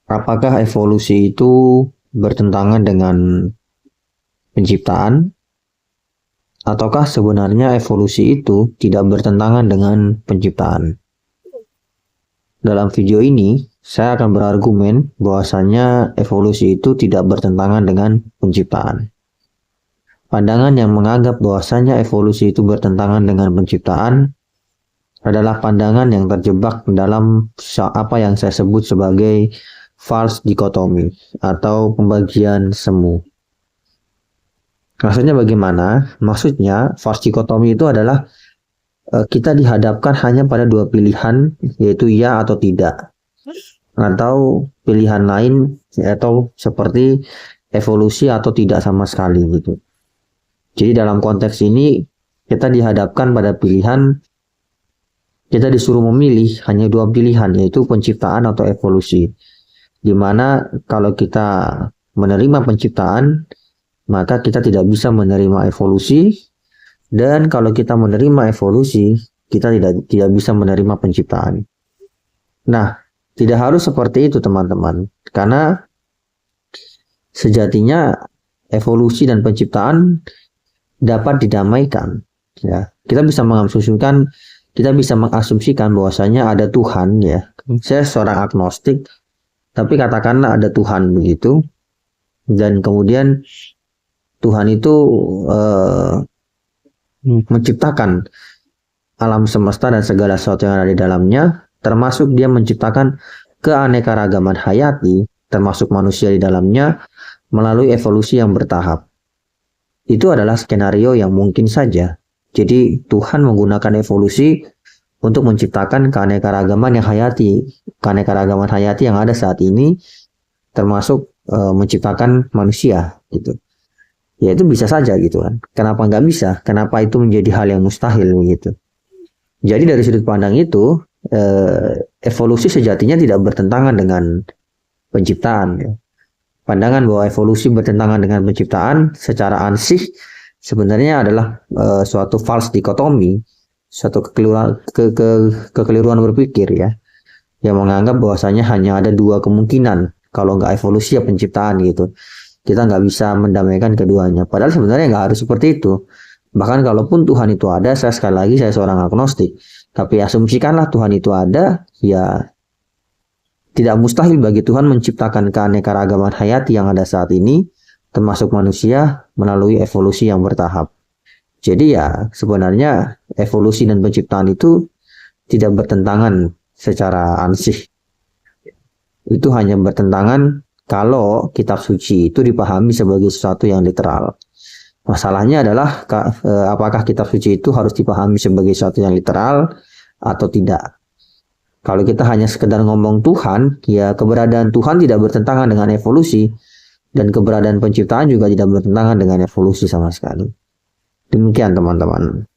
Apakah evolusi itu bertentangan dengan penciptaan? Ataukah sebenarnya evolusi itu tidak bertentangan dengan penciptaan? Dalam video ini, saya akan berargumen bahwasanya evolusi itu tidak bertentangan dengan penciptaan. Pandangan yang menganggap bahwasanya evolusi itu bertentangan dengan penciptaan adalah pandangan yang terjebak dalam apa yang saya sebut sebagai false dichotomy atau pembagian semu. Maksudnya bagaimana? Maksudnya false dichotomy itu adalah kita dihadapkan hanya pada dua pilihan, yaitu ya atau tidak, atau pilihan lain atau seperti evolusi atau tidak sama sekali gitu. Jadi dalam konteks ini kita dihadapkan pada pilihan, kita disuruh memilih hanya dua pilihan, yaitu penciptaan atau evolusi. Dimana kalau kita menerima penciptaan, maka kita tidak bisa menerima evolusi, dan kalau kita menerima evolusi, kita tidak bisa menerima penciptaan. Nah, tidak harus seperti itu teman-teman, karena sejatinya evolusi dan penciptaan dapat didamaikan. Ya, kita bisa mengasumsikan bahwasanya ada Tuhan, ya. Saya seorang agnostik, tapi katakanlah ada Tuhan begitu, dan kemudian Tuhan itu menciptakan alam semesta dan segala sesuatu yang ada di dalamnya, termasuk dia menciptakan keanekaragaman hayati, termasuk manusia di dalamnya, melalui evolusi yang bertahap. Itu adalah skenario yang mungkin saja. Jadi Tuhan menggunakan evolusi untuk menciptakan keanekaragaman yang hayati, keanekaragaman hayati yang ada saat ini, termasuk menciptakan manusia gitu. Ya itu bisa saja gitu kan. Kenapa nggak bisa? Kenapa itu menjadi hal yang mustahil gitu? Jadi dari sudut pandang itu, evolusi sejatinya tidak bertentangan dengan penciptaan. Ya. Pandangan bahwa evolusi bertentangan dengan penciptaan secara ansih sebenarnya adalah suatu false dichotomy, suatu kekeliruan berpikir ya, yang menganggap bahwasanya hanya ada dua kemungkinan, kalau nggak evolusi ya penciptaan gitu. Kita nggak bisa mendamaikan keduanya. Padahal sebenarnya nggak harus seperti itu. Bahkan kalaupun Tuhan itu ada, sekali lagi saya seorang agnostik, tapi asumsikanlah Tuhan itu ada, ya tidak mustahil bagi Tuhan menciptakan keanekaragaman hayati yang ada saat ini, termasuk manusia, melalui evolusi yang bertahap. Jadi ya sebenarnya evolusi dan penciptaan itu tidak bertentangan secara ansih. Itu hanya bertentangan kalau kitab suci itu dipahami sebagai sesuatu yang literal. Masalahnya adalah apakah kitab suci itu harus dipahami sebagai sesuatu yang literal atau tidak. Kalau kita hanya sekedar ngomong Tuhan, ya keberadaan Tuhan tidak bertentangan dengan evolusi, dan keberadaan penciptaan juga tidak bertentangan dengan evolusi sama sekali. Demikian teman-teman.